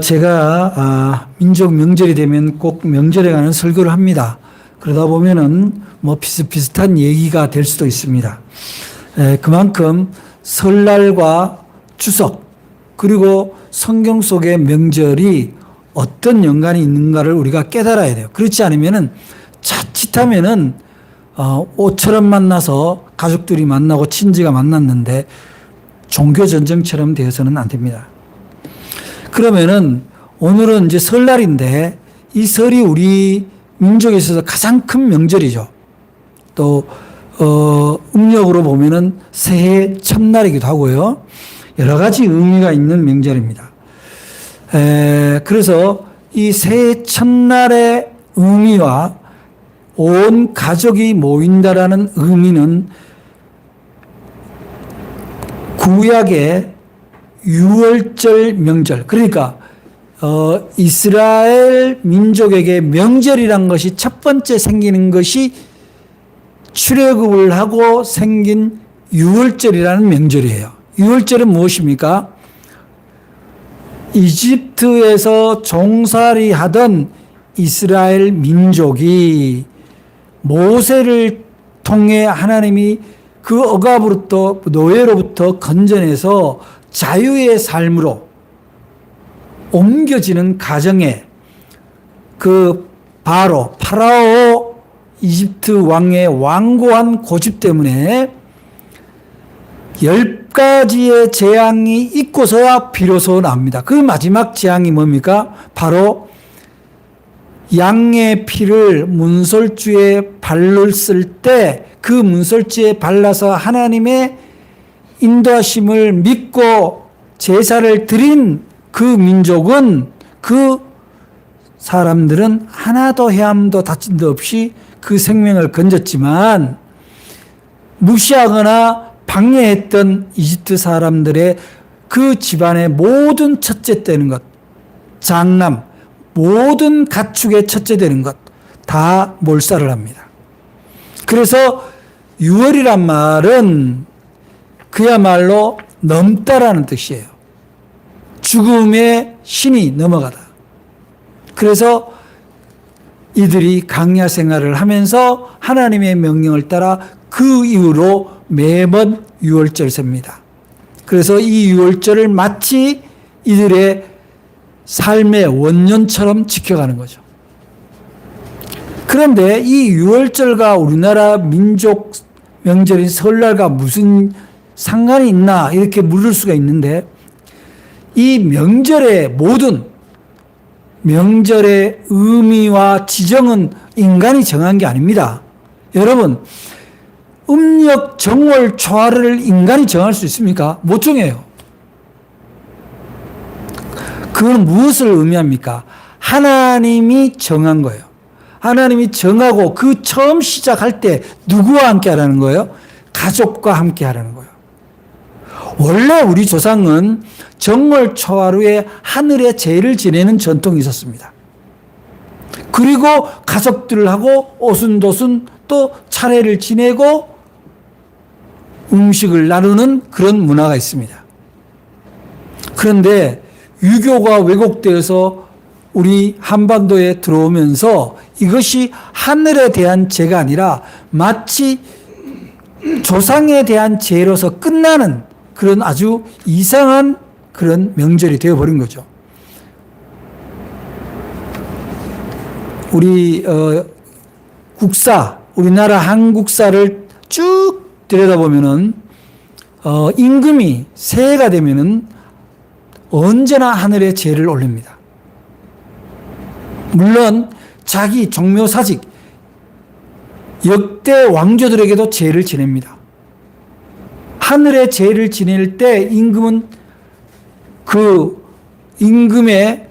제가 민족 명절이 되면 꼭 명절에 관한 설교를 합니다. 그러다 보면은 뭐 비슷비슷한 얘기가 될 수도 있습니다. 그만큼 설날과 추석 그리고 성경 속의 명절이 어떤 연관이 있는가를 우리가 깨달아야 돼요. 그렇지 않으면은 자칫하면은 옷처럼 만나서 가족들이 만나고 친지가 만났는데 종교 전쟁처럼 되어서는 안 됩니다. 그러면은 오늘은 이제 설날인데 이 설이 우리 민족에 있어서 가장 큰 명절이죠. 또 음력으로 보면은 새해 첫날이기도 하고요. 여러 가지 의미가 있는 명절입니다. 그래서 이 새해 첫날의 의미와 온 가족이 모인다라는 의미는 구약의 유월절 명절, 그러니까 이스라엘 민족에게 명절이란 것이 첫 번째 생기는 것이 출애굽을 하고 생긴 유월절이라는 명절이에요. 유월절은 무엇입니까? 이집트에서 종살이 하던 이스라엘 민족이 모세를 통해 하나님이 그 억압으로부터 노예로부터 건져내서 자유의 삶으로 옮겨지는 가정에 그 파라오 이집트 왕의 완고한 고집 때문에 10가지의 재앙이 있고서야 비로소 나옵니다. 그 마지막 재앙이 뭡니까? 바로 양의 피를 문설주에 발랐을 때 그 문설주에 발라서 하나님의 인도하심을 믿고 제사를 드린 그 민족은, 그 사람들은 하나도 해함도 다침도 없이 그 생명을 건졌지만 무시하거나 방해했던 이집트 사람들의 그 집안의 모든 첫째 되는 것, 장남, 모든 가축의 첫째 되는 것 다 몰살을 합니다. 그래서 유월이란 말은 그야말로 넘다라는 뜻이에요. 죽음의 신이 넘어가다. 그래서 이들이 강야 생활을 하면서 하나님의 명령을 따라 그 이후로 매번 유월절 셉니다. 그래서 이 유월절을 마치 이들의 삶의 원년처럼 지켜가는 거죠. 그런데 이 유월절과 우리나라 민족 명절인 설날과 무슨 상관이 있나 이렇게 물을 수가 있는데, 이 명절의 모든 명절의 의미와 지정은 인간이 정한 게 아닙니다. 여러분, 음력 정월 초하루를 인간이 정할 수 있습니까? 못 정해요. 그건 무엇을 의미합니까? 하나님이 정한 거예요. 하나님이 정하고 그 처음 시작할 때 누구와 함께 하라는 거예요? 가족과 함께 하라는 거예요. 원래 우리 조상은 정월 초하루에 하늘의 제를 지내는 전통이 있었습니다. 그리고 가족들하고 오순도순 또 차례를 지내고 음식을 나누는 그런 문화가 있습니다. 그런데 유교가 왜곡되어서 우리 한반도에 들어오면서 이것이 하늘에 대한 제가 아니라 마치 조상에 대한 제로서 끝나는 그런 아주 이상한 그런 명절이 되어버린 거죠. 우리 국사, 우리나라 한국사를 쭉 들여다보면은 임금이 새해가 되면은 언제나 하늘에 제를 올립니다. 물론 자기 종묘사직 역대 왕조들에게도 제를 지냅니다. 하늘에 제를 지낼 때 임금은 그 임금의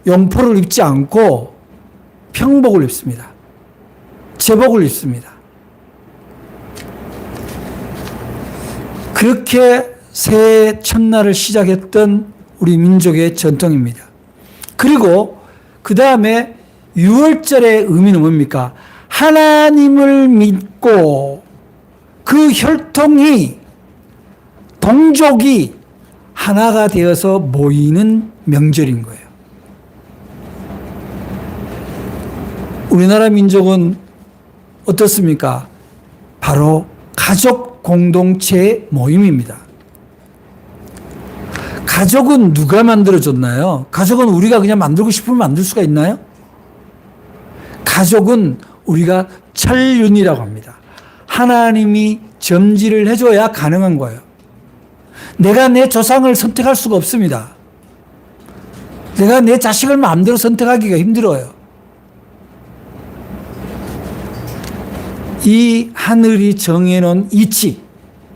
용포를 입지 않고 평복을 입습니다. 제복을 입습니다. 그렇게 새해 첫날을 시작했던 우리 민족의 전통입니다. 그리고 그 다음에 유월절의 의미는 뭡니까? 하나님을 믿고 그 혈통이, 동족이 하나가 되어서 모이는 명절인 거예요. 우리나라 민족은 어떻습니까? 바로 가족 공동체 모임입니다. 가족은 누가 만들어줬나요? 가족은 우리가 그냥 만들고 싶으면 만들 수가 있나요? 가족은 우리가 천륜이라고 합니다. 하나님이 점지를 해줘야 가능한 거예요. 내가 내 조상을 선택할 수가 없습니다. 내가 내 자식을 마음대로 선택하기가 힘들어요. 이 하늘이 정해놓은 이치,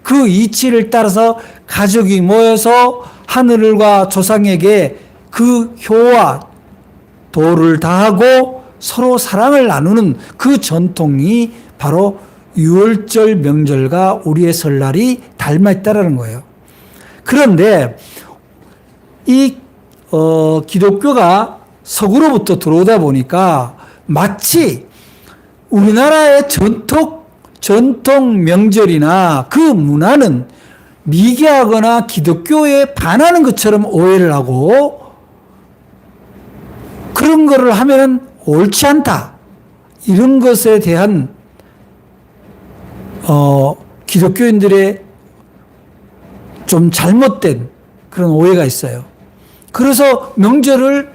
그 이치를 따라서 가족이 모여서 하늘과 조상에게 그 효와 도를 다하고 서로 사랑을 나누는 그 전통이 바로 유월절 명절과 우리의 설날이 닮아 있다는 거예요. 그런데 이 기독교가 서구로부터 들어오다 보니까 마치 우리나라의 전통 명절이나 그 문화는 미개하거나 기독교에 반하는 것처럼 오해를 하고 그런 거를 하면은 옳지 않다. 이런 것에 대한 기독교인들의 좀 잘못된 그런 오해가 있어요. 그래서 명절을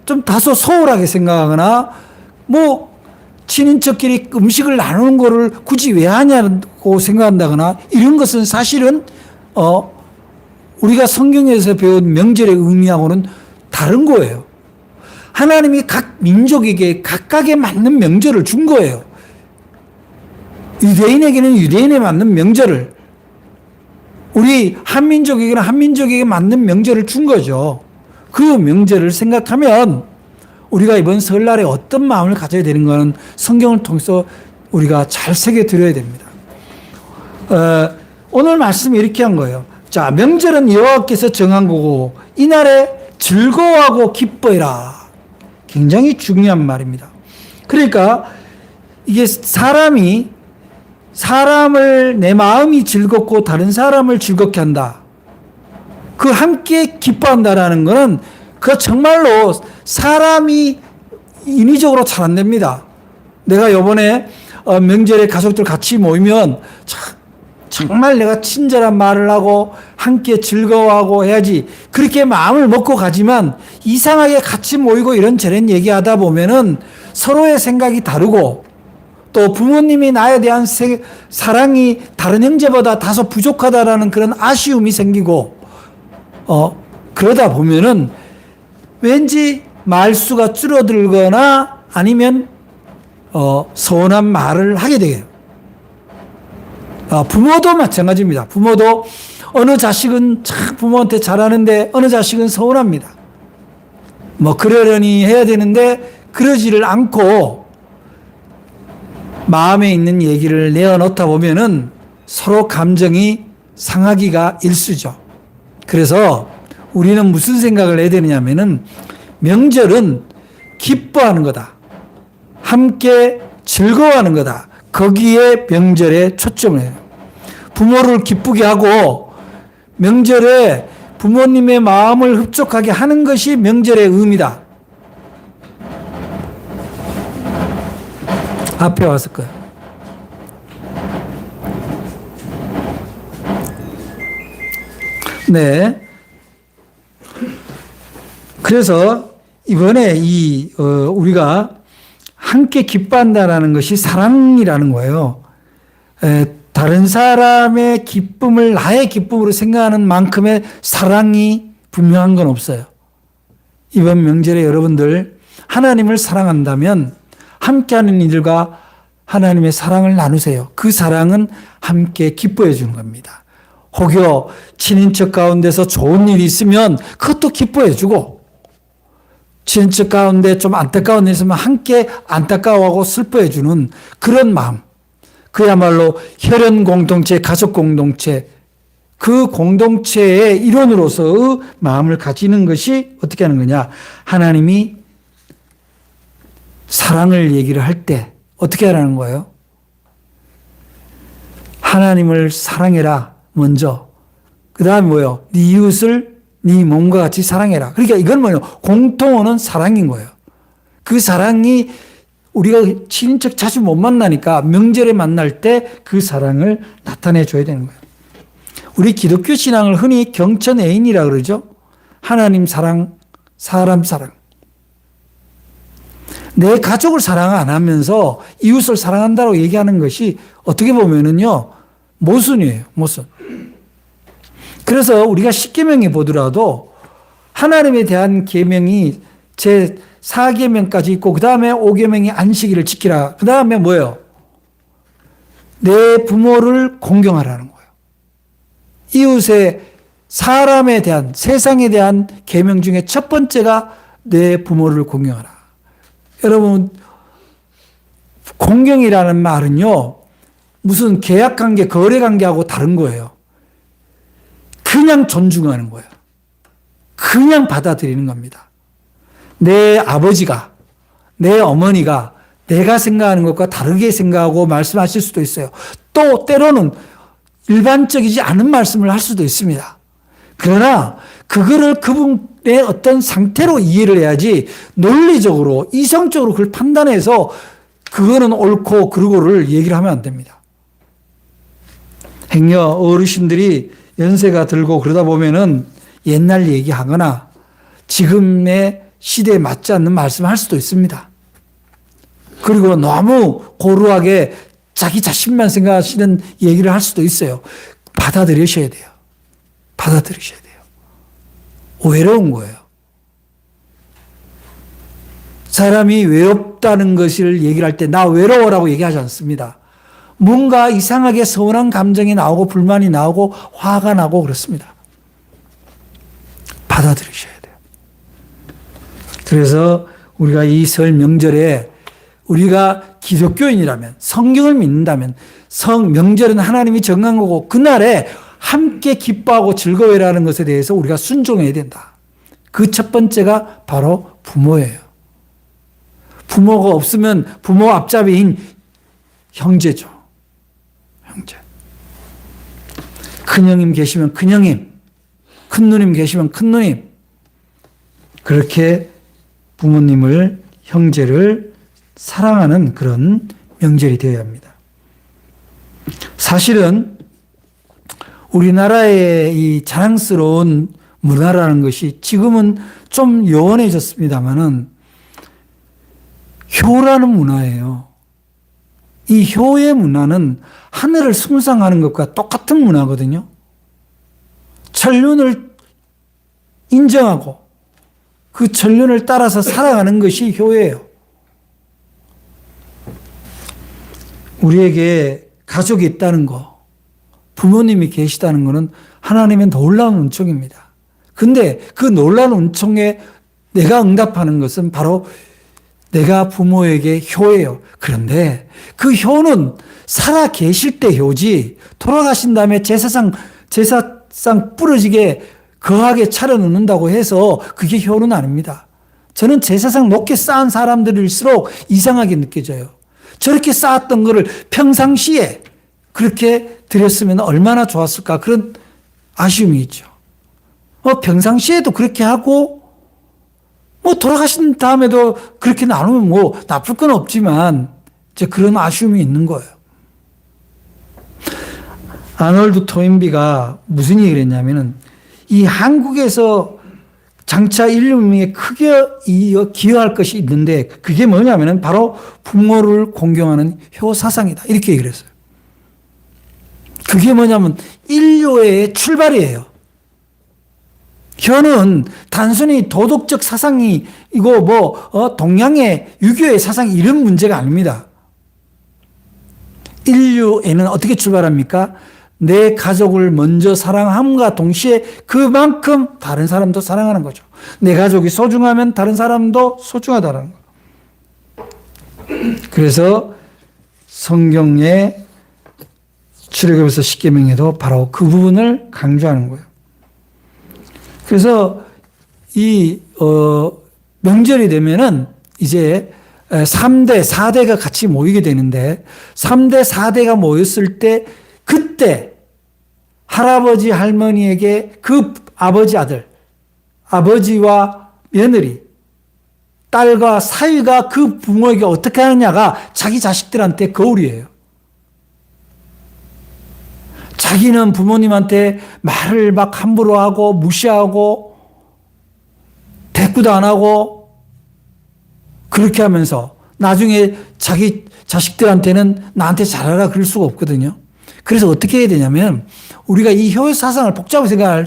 좀 다소 소홀하게 생각하거나 뭐 친인척끼리 음식을 나누는 거를 굳이 왜 하냐고 생각한다거나 이런 것은 사실은 우리가 성경에서 배운 명절의 의미하고는 다른 거예요. 하나님이 각 민족에게 각각에 맞는 명절을 준 거예요. 유대인에게는 유대인에 맞는 명절을, 우리 한민족에게는 한민족에게 맞는 명절을 준 거죠. 그 명절을 생각하면 우리가 이번 설날에 어떤 마음을 가져야 되는 것은 성경을 통해서 우리가 잘 새겨들어야 됩니다. 오늘 말씀이 이렇게 한 거예요. 자, 명절은 여호와께서 정한 거고 이날에 즐거워하고 기뻐해라. 굉장히 중요한 말입니다. 그러니까 이게 사람을 내 마음이 즐겁고 다른 사람을 즐겁게 한다. 그 함께 기뻐한다라는 것은 그 정말로 사람이 인위적으로 잘 안 됩니다. 내가 요번에 명절에 가족들 같이 모이면 정말 내가 친절한 말을 하고 함께 즐거워하고 해야지 그렇게 마음을 먹고 가지만 이상하게 같이 모이고 이런저런 얘기하다 보면은 서로의 생각이 다르고 또 부모님이 나에 대한 사랑이 다른 형제보다 다소 부족하다라는 그런 아쉬움이 생기고 그러다 보면은 왠지 말수가 줄어들거나 아니면 서운한 말을 하게 돼요. 부모도 마찬가지입니다. 부모도 어느 자식은 참 부모한테 잘하는데 어느 자식은 서운합니다. 뭐 그러려니 해야 되는데 그러지를 않고 마음에 있는 얘기를 내어놓다 보면은 서로 감정이 상하기가 일쑤죠. 그래서 우리는 무슨 생각을 해야 되느냐면은 명절은 기뻐하는 거다. 함께 즐거워하는 거다. 거기에 명절에 초점을 해요. 부모를 기쁘게 하고 명절에 부모님의 마음을 흡족하게 하는 것이 명절의 의미다. 앞에 왔을 거예요. 네. 그래서 이번에 우리가 함께 기뻐한다라는 것이 사랑이라는 거예요. 다른 사람의 기쁨을 나의 기쁨으로 생각하는 만큼의 사랑이 분명한 건 없어요. 이번 명절에 여러분들 하나님을 사랑한다면 함께하는 이들과 하나님의 사랑을 나누세요. 그 사랑은 함께 기뻐해 주는 겁니다. 혹여 친인척 가운데서 좋은 일이 있으면 그것도 기뻐해 주고 친인척 가운데 좀 안타까운 일이 있으면 함께 안타까워하고 슬퍼해 주는 그런 마음. 그야말로 혈연 공동체, 가족 공동체, 그 공동체의 일원으로서의 마음을 가지는 것이 어떻게 하는 거냐. 하나님이 사랑을 얘기를 할 때 어떻게 하라는 거예요? 하나님을 사랑해라 먼저. 그 다음에 뭐예요? 네 이웃을 네 몸과 같이 사랑해라. 그러니까 이건 뭐예요? 공통어는 사랑인 거예요. 그 사랑이 우리가 친인척 자주 못 만나니까 명절에 만날 때 그 사랑을 나타내 줘야 되는 거예요. 우리 기독교 신앙을 흔히 경천애인이라 그러죠. 하나님 사랑, 사람 사랑. 내 가족을 사랑 안 하면서 이웃을 사랑한다고 얘기하는 것이 어떻게 보면은요, 모순이에요, 모순. 그래서 우리가 십계명에 보더라도 하나님에 대한 계명이 제 4계명까지 있고 그 다음에 5계명이 안식일을 지키라. 그 다음에 뭐예요? 내 부모를 공경하라는 거예요. 이웃의 사람에 대한 세상에 대한 계명 중에 첫 번째가 내 부모를 공경하라. 여러분 공경이라는 말은요 무슨 계약관계 거래관계하고 다른 거예요. 그냥 존중하는 거예요. 그냥 받아들이는 겁니다. 내 아버지가 내 어머니가 내가 생각하는 것과 다르게 생각하고 말씀하실 수도 있어요. 또 때로는 일반적이지 않은 말씀을 할 수도 있습니다. 그러나 그거를 그분의 어떤 상태로 이해를 해야지 논리적으로 이성적으로 그걸 판단해서 그거는 옳고 그르고를 얘기를 하면 안 됩니다. 행여 어르신들이 연세가 들고 그러다 보면은 옛날 얘기하거나 지금의 시대에 맞지 않는 말씀을 할 수도 있습니다. 그리고 너무 고루하게 자기 자신만 생각하시는 얘기를 할 수도 있어요. 받아들이셔야 돼요. 받아들이셔야 돼요. 외로운 거예요. 사람이 외롭다는 것을 얘기를 할 때 나 외로워라고 얘기하지 않습니다. 뭔가 이상하게 서운한 감정이 나오고 불만이 나오고 화가 나고 그렇습니다. 받아들이셔야 돼요. 그래서 우리가 이 설 명절에 우리가 기독교인이라면 성경을 믿는다면 명절은 하나님이 정한 거고 그날에 함께 기뻐하고 즐거워라는 것에 대해서 우리가 순종해야 된다. 그 첫 번째가 바로 부모예요. 부모가 없으면 부모 앞잡이인 형제죠. 형제. 큰형님 계시면 큰형님, 큰누님 계시면 큰누님. 그렇게 부모님을, 형제를 사랑하는 그런 명절이 되어야 합니다. 사실은 우리나라의 이 자랑스러운 문화라는 것이 지금은 좀 요원해졌습니다만은 효라는 문화예요. 이 효의 문화는 하늘을 숭상하는 것과 똑같은 문화거든요. 천륜을 인정하고 그 천륜을 따라서 살아가는 것이 효예요. 우리에게 가족이 있다는 거, 부모님이 계시다는 것은 하나님의 놀라운 은총입니다. 근데 그 놀라운 은총에 내가 응답하는 것은 바로 내가 부모에게 효예요. 그런데 그 효는 살아 계실 때 효지 돌아가신 다음에 제사상 부러지게 거하게 차려놓는다고 해서 그게 효는 아닙니다. 저는 제사상 높게 쌓은 사람들일수록 이상하게 느껴져요. 저렇게 쌓았던 거를 평상시에 그렇게 드렸으면 얼마나 좋았을까 그런 아쉬움이 있죠. 평상시에도 그렇게 하고 돌아가신 다음에도 그렇게 나누면 나쁠 건 없지만 이제 그런 아쉬움이 있는 거예요. 아놀드 토인비가 무슨 얘기를 했냐면은 이 한국에서 장차 인류 문명에 크게 기여할 것이 있는데 그게 뭐냐면은 바로 부모를 공경하는 효 사상이다. 이렇게 얘기를 했어요. 그게 뭐냐면 인류의 출발이에요. 효는 단순히 도덕적 사상이 동양의 유교의 사상이 이런 문제가 아닙니다. 인류에는 어떻게 출발합니까? 내 가족을 먼저 사랑함과 동시에 그만큼 다른 사람도 사랑하는 거죠. 내 가족이 소중하면 다른 사람도 소중하다는 거. 그래서 성경의 출애굽에서 십계명에도 바로 그 부분을 강조하는 거예요. 그래서 이 명절이 되면은 이제 3대, 4대가 같이 모이게 되는데 3대, 4대가 모였을 때 그때 할아버지, 할머니에게 그 아버지 아들, 아버지와 며느리, 딸과 사위가 그 부모에게 어떻게 하느냐가 자기 자식들한테 거울이에요. 자기는 부모님한테 말을 막 함부로 하고 무시하고 대꾸도 안 하고 그렇게 하면서 나중에 자기 자식들한테는 나한테 잘하라 그럴 수가 없거든요. 그래서 어떻게 해야 되냐면 우리가 이 효의 사상을 복잡하게 생각할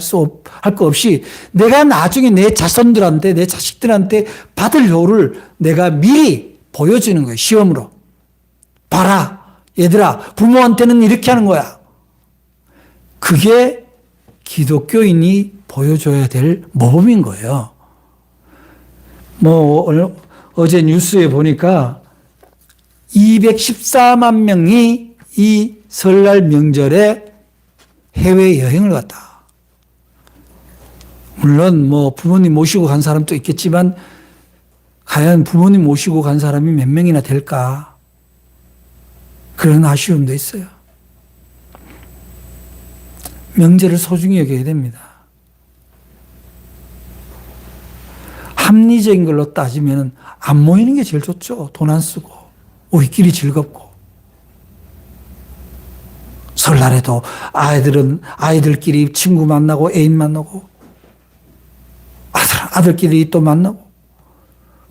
거 없이 내가 나중에 내 자손들한테 내 자식들한테 받을 효를 내가 미리 보여주는 거예요. 시험으로. 봐라. 얘들아 부모한테는 이렇게 하는 거야. 그게 기독교인이 보여줘야 될 모범인 거예요. 어제 뉴스에 보니까 214만 명이 이 설날 명절에 해외여행을 갔다. 물론 부모님 모시고 간 사람도 있겠지만 과연 부모님 모시고 간 사람이 몇 명이나 될까? 그런 아쉬움도 있어요. 명절을 소중히 여겨야 됩니다. 합리적인 걸로 따지면 안 모이는 게 제일 좋죠. 돈 안 쓰고 우리끼리 즐겁고. 설날에도 아이들끼리 친구 만나고 애인 만나고 아들끼리 또 만나고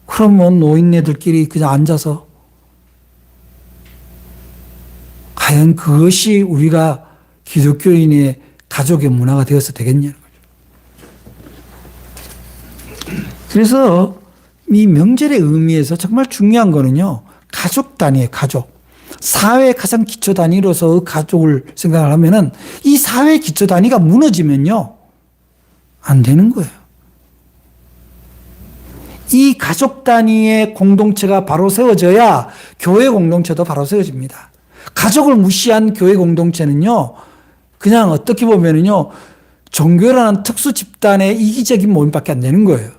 그러면 노인네들끼리 그냥 앉아서 과연 그것이 우리가 기독교인의 가족의 문화가 되어서 되겠냐는 거죠. 그래서 이 명절의 의미에서 정말 중요한 거는요. 가족 단위예요. 가족. 사회의 가장 기초 단위로서 가족을 생각을 하면은 이 사회 기초 단위가 무너지면요. 안 되는 거예요. 이 가족 단위의 공동체가 바로 세워져야 교회 공동체도 바로 세워집니다. 가족을 무시한 교회 공동체는요. 그냥 어떻게 보면은요. 종교라는 특수 집단의 이기적인 모임밖에 안 되는 거예요.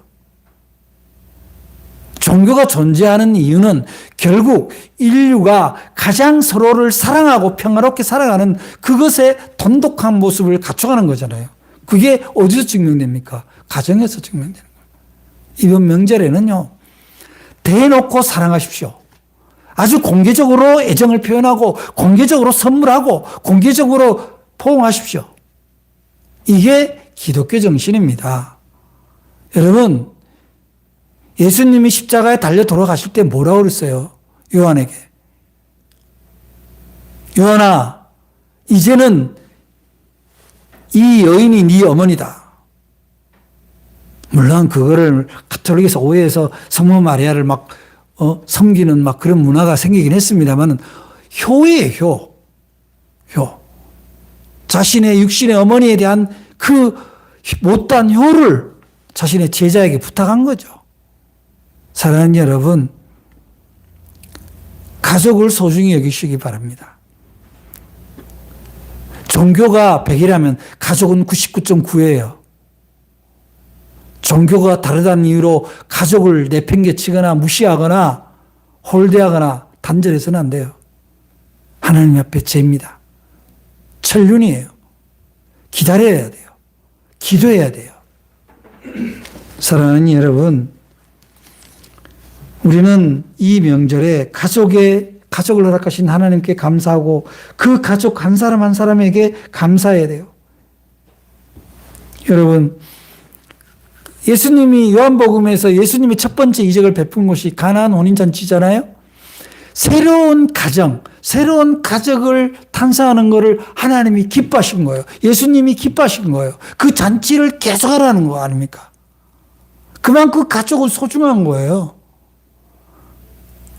종교가 존재하는 이유는 결국 인류가 가장 서로를 사랑하고 평화롭게 살아가는 그것의 돈독한 모습을 갖춰가는 거잖아요. 그게 어디서 증명됩니까? 가정에서 증명되는 거예요. 이번 명절에는요. 대놓고 사랑하십시오. 아주 공개적으로 애정을 표현하고 공개적으로 선물하고 공개적으로 포옹하십시오. 이게 기독교 정신입니다. 여러분 예수님이 십자가에 달려 돌아가실 때 뭐라고 그랬어요? 요한에게. 요한아, 이제는 이 여인이 네 어머니다. 물론 그거를 가톨릭에서 오해해서 성모 마리아를 막 섬기는 막 그런 문화가 생기긴 했습니다만 효예요, 효. 자신의 육신의 어머니에 대한 그 못다한 효를 자신의 제자에게 부탁한 거죠. 사랑하는 여러분, 가족을 소중히 여기시기 바랍니다. 종교가 100이라면 가족은 99.9예요. 종교가 다르다는 이유로 가족을 내팽개치거나 무시하거나 홀대하거나 단절해서는 안 돼요. 하나님 앞에 죄입니다. 천륜이에요. 기다려야 돼요. 기도해야 돼요. 사랑하는 여러분, 우리는 이 명절에 가족을 허락하신 하나님께 감사하고 그 가족 한 사람 한 사람에게 감사해야 돼요. 여러분, 예수님이 요한복음에서 예수님이 첫 번째 이적을 베푼 곳이 가나안 혼인잔치잖아요. 새로운 가정, 새로운 가족을 탄생하는 것을 하나님이 기뻐하신 거예요. 예수님이 기뻐하신 거예요. 그 잔치를 계속하라는 거 아닙니까? 그만큼 가족은 소중한 거예요.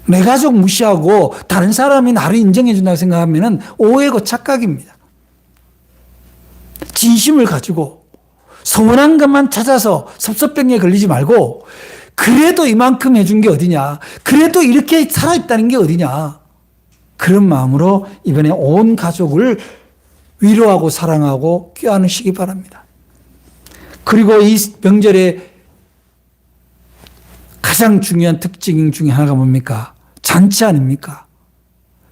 내 가족 무시하고 다른 사람이 나를 인정해 준다고 생각하면 오해고 착각입니다. 진심을 가지고 서운한 것만 찾아서 섭섭병에 걸리지 말고 그래도 이만큼 해준 게 어디냐. 그래도 이렇게 살아있다는 게 어디냐. 그런 마음으로 이번에 온 가족을 위로하고 사랑하고 껴안으시기 바랍니다. 그리고 이 명절에 가장 중요한 특징 중에 하나가 뭡니까? 잔치 아닙니까?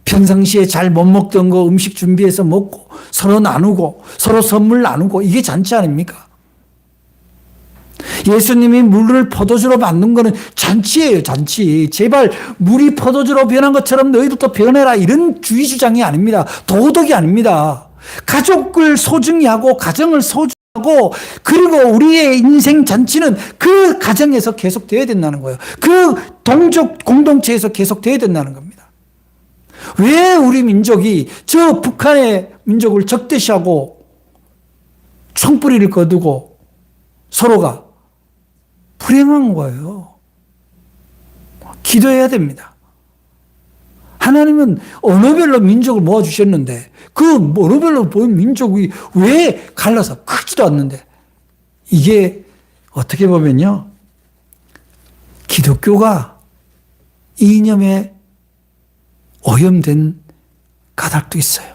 평상시에 잘 못 먹던 거 음식 준비해서 먹고 서로 나누고 서로 선물 나누고 이게 잔치 아닙니까? 예수님이 물을 포도주로 만든 거는 잔치예요, 잔치. 제발 물이 포도주로 변한 것처럼 너희들도 변해라 이런 주의 주장이 아닙니다. 도덕이 아닙니다. 가족을 소중히 하고 가정을 소중하고 그리고 우리의 인생 잔치는 그 가정에서 계속되어야 된다는 거예요. 그 동족 공동체에서 계속되어야 된다는 겁니다. 왜 우리 민족이 저 북한의 민족을 적대시하고 총뿌리를 거두고 서로가 불행한 거예요. 기도해야 됩니다. 하나님은 언어별로 민족을 모아주셨는데 그 언어별로 모인 민족이 왜 갈라서 크지도 않는데 이게 어떻게 보면요. 기독교가 이념에 오염된 까닭도 있어요.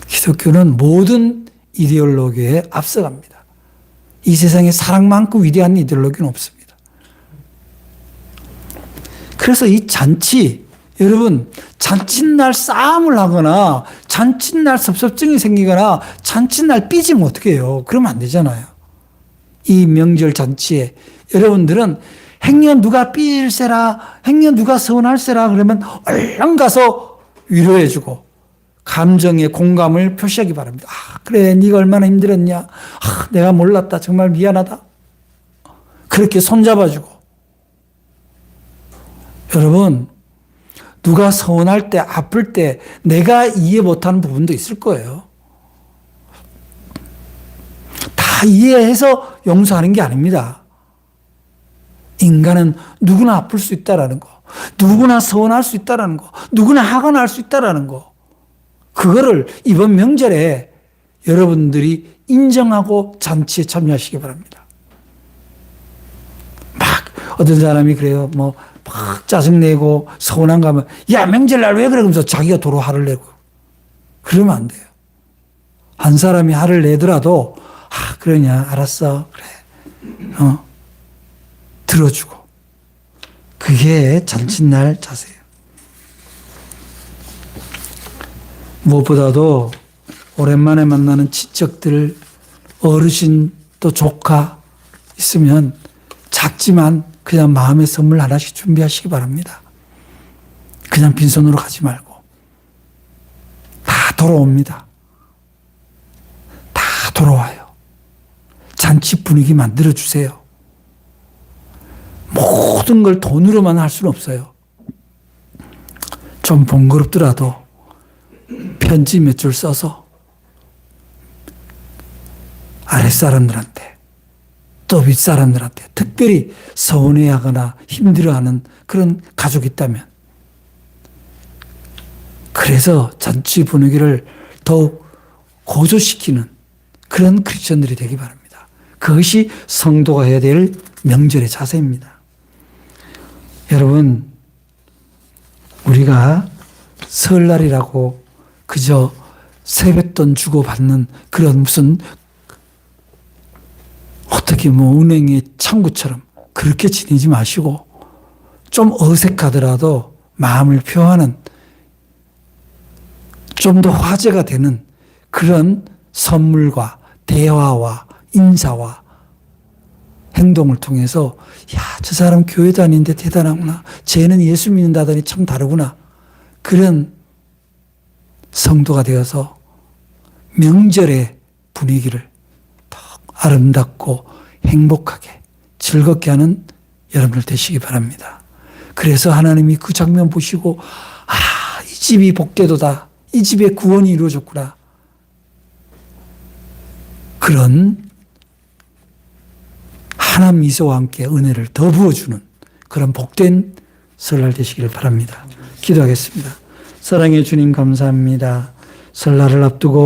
기독교는 모든 이데올로기에 앞서갑니다. 이 세상에 사랑만큼 위대한 이데올로기는 없습니다. 그래서 이 잔치, 여러분, 잔칫날 싸움을 하거나 잔칫날 섭섭증이 생기거나 잔칫날 삐지면 어떻게 해요? 그러면 안 되잖아요. 이 명절 잔치에 여러분들은 행여 누가 삐질세라, 행여 누가 서운할세라 그러면 얼른 가서 위로해주고 감정의 공감을 표시하기 바랍니다. 아, 그래, 네가 얼마나 힘들었냐. 아, 내가 몰랐다. 정말 미안하다. 그렇게 손잡아주고. 여러분, 누가 서운할 때, 아플 때 내가 이해 못하는 부분도 있을 거예요. 다 이해해서 용서하는 게 아닙니다. 인간은 누구나 아플 수 있다라는 거, 누구나 서운할 수 있다라는 거, 누구나 화가 날 수 있다라는 거, 그거를 이번 명절에 여러분들이 인정하고 잔치에 참여하시기 바랍니다. 막 어떤 사람이 그래요. 뭐 막 짜증내고 서운한 거 하면 야 명절날 왜 그래? 그러면서 자기가 도로 화를 내고 그러면 안 돼요. 한 사람이 화를 내더라도 아 그러냐 알았어 그래 들어주고 그게 잔칫날 자세예요. 무엇보다도 오랜만에 만나는 친척들, 어르신 또 조카 있으면 작지만 그냥 마음의 선물 하나씩 준비하시기 바랍니다. 그냥 빈손으로 가지 말고 다 돌아옵니다. 다 돌아와요. 잔치 분위기 만들어주세요. 모든 걸 돈으로만 할 수는 없어요. 좀 번거롭더라도 편지 몇 줄 써서 아랫사람들한테 또 윗사람들한테 특별히 서운해하거나 힘들어하는 그런 가족이 있다면 그래서 잔치 분위기를 더욱 고조시키는 그런 크리스천들이 되기 바랍니다. 그것이 성도가 해야 될 명절의 자세입니다. 여러분 우리가 설날이라고 그저 세뱃돈 주고받는 그런 무슨 어떻게 뭐 은행의 창구처럼 그렇게 지내지 마시고 좀 어색하더라도 마음을 표하는 좀 더 화제가 되는 그런 선물과 대화와 인사와 행동을 통해서 야, 저 사람 교회 다니는데 대단하구나. 쟤는 예수 믿는다더니 참 다르구나. 그런 성도가 되어서 명절의 분위기를 더 아름답고 행복하게 즐겁게 하는 여러분들 되시기 바랍니다. 그래서 하나님이 그 장면 보시고 아, 이 집이 복되도다. 이 집에 구원이 이루어졌구나. 그런 하나님 미소와 함께 은혜를 더 부어주는 그런 복된 설날 되시기를 바랍니다. 기도하겠습니다. 사랑해 주님 감사합니다. 설날을 앞두고